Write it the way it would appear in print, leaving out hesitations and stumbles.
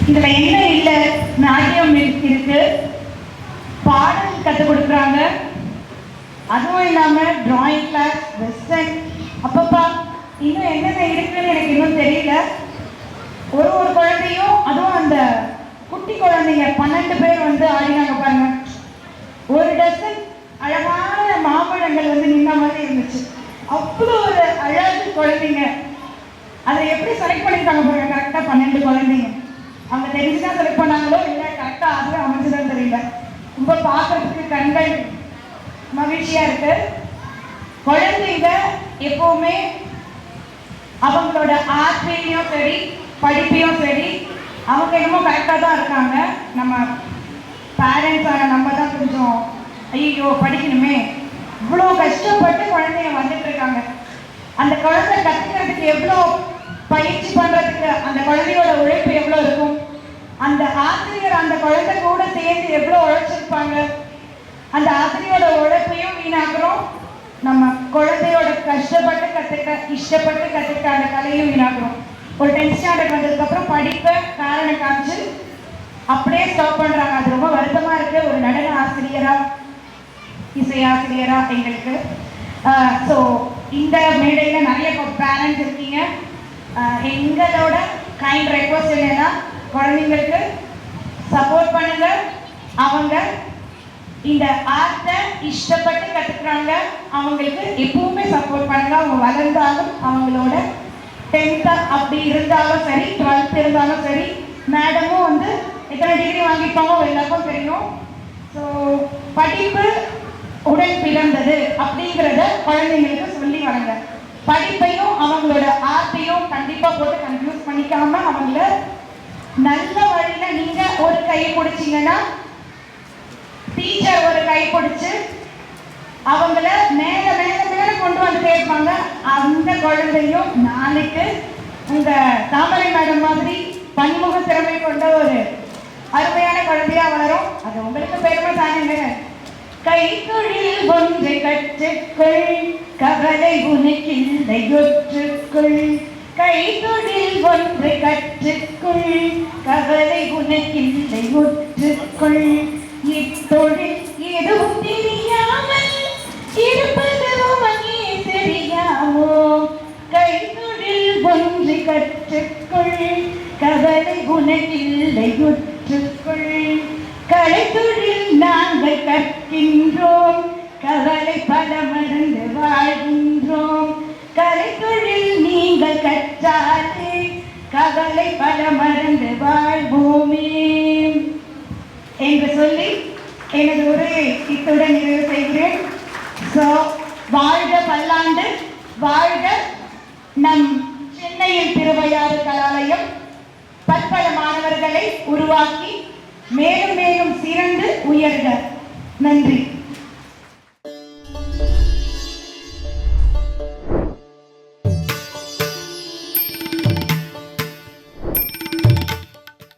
இதுல என்ன இல்லை, நாட்டியம் இருக்கு, பாடல் கற்றுக் கொடுக்குறாங்க, அதுவும் இல்லாம டிராயிங் கிளாஸ், வெஸ்டர்ன், அப்பப்பா இன்னும் என்னென்ன இருக்குன்னு எனக்கு இன்னும் தெரியல. ஒரு குழந்தையும், அதுவும் அந்த குட்டி குழந்தைங்க 12 பேர் வந்து ஆடினாங்க பாருங்க. ஒரு டசன் அழகான மாம்பழங்கள் வந்து நின்ன மாதிரி இருந்துச்சு. அவ்வளோ ஒரு அழகு குழந்தைங்க. அதை எப்படி செலக்ட் பண்ணியிருக்காங்க பாருங்க, கரெக்டாக 12 குழந்தைங்க. அவங்க தெரிஞ்சுதான் செலக்ட் பண்ணாங்களோ இல்லை கரெக்டாக அதுவே அமைஞ்சுதான் தெரியல. ரொம்ப பார்க்கறதுக்கு கண்கள் மகிழ்ச்சியா இருக்கு. குழந்தைங்க எப்பவுமே அவங்களோட ஆர்ட்லையும் சரி படிப்பையும் சரி அவங்க என்னமோ கரெக்டாக தான் இருக்காங்க. நம்ம பேரண்ட்ஸான நம்ம தான் கொஞ்சம் ஐயோ படிக்கணுமே, இவ்வளோ கஷ்டப்பட்டு குழந்தைங்க வந்துட்டு இருக்காங்க. அந்த குழந்தை கற்றுக்கிறதுக்கு எவ்வளோ பயிற்சி பண்ணுறதுக்கு அந்த குழந்தையோட உழைப்பு எவ்வளோ இருக்கும், அந்த ஆசிரியர் அந்த குழந்தை கூட சேர்ந்து எவ்வளோ உழைச்சிருப்பாங்க. அந்த ஆசிரியோட உழைப்பையும் வீணாக்குறோம், நம்ம குழந்தையோட கஷ்டப்பட்டு கற்றுக்க இஷ்டப்பட்டு கற்றுக்க அந்த கலையும் வீணாக்குறோம். ஒரு 10th ஸ்டாண்டர்ட் வந்ததுக்கப்புறம் படிப்பை காரணம் காமிச்சு அப்படியே ஸ்டாப் பண்ணுறாங்க. அது ரொம்ப வருத்தமாக இருக்குது. ஒரு நடன ஆசிரியராக, இசை ஆசிரியராக எங்களுக்கு. ஸோ இந்த மேடையில் நிறைய பேரண்ட்ஸ் இருக்கீங்க. எங்களோட கைண்ட் ரெக்வஸ்ட் என்னன்னா, குழந்தைங்களுக்கு சப்போர்ட் பண்ணுங்க. அவங்க இந்த ஆர்ட்டை இஷ்டப்பட்டு கற்றுக்குறாங்க, அவங்களுக்கு எப்பவுமே சப்போர்ட் பண்ணுங்க. அவங்க வளர்ந்தாலும் அவங்களோட 10th அப்படி இருந்தாலும் சரி, 12th இருந்தாலும் சரி, மேடமும் வந்து எத்தனை டிகிரி வாங்கிப்பாங்க எல்லாருக்கும் தெரியும். ஸோ படிப்பு உடன் பிறந்தது அப்படிங்கிறத குழந்தைங்களுக்கு சொல்லி வளங்க. படிப்பையும் அவங்களோட ஆர்ட்டையும் கண்டிப்பாக போட்டு கன்ஃபியூஸ் பண்ணிக்காம அவங்கள நல்ல வழியில நீங்க ஒரு கையை பிடிச்சிங்கன்னா டீச்சர் ஒரு கை பிடிச்சு அவங்கள மேல மேல மேல கொண்டு வந்து கேட்பாங்க. அந்த குழந்தையும் நாளைக்கு உங்க தாமரை மேடம் மாதிரி பன்முக திறமை கொண்ட ஒரு அருமையான குழந்தையா வளரும். அது உங்களுக்கு பெருமை தானேங்க. கை தொழில் ஒன்றை கற்றுக்கொள், கவலை உனக்கில்லை ஒற்றுக்கொள். கை தொழில் ஒன்றை கற்றுக்கொள், கவலை உனக்கில்லை ஒற்றுக்கொள். இத்தொழில் எதுவும் தெரியாமல் இருப்பது உனக்கே தெரியாமோ. கை தொழில் ஒன்றை கற்றுக்கொள், கவலை உனக்கில்லை ஒற்றுக்கொள். கலைத்தொழில் நாங்கள் கற்கின்றோம், கவலை பல மறந்து வாழ்கின்றோம். கலைத்தொழில் நீங்கள் கற்றாலே கவலை பல மறந்து வாழ்வோமே என்று சொல்லி எனது உரையை இத்துடன் நிறைவு செய்கிறேன். ஸோ வாழ்க பல்லாண்டு, வாழ்க நம் சென்னையில் திருவையாறு கலாலயம் பற்பல மாணவர்களை உருவாக்கி மேலும் மேலும் சிறந்து உயர்க. நன்றி.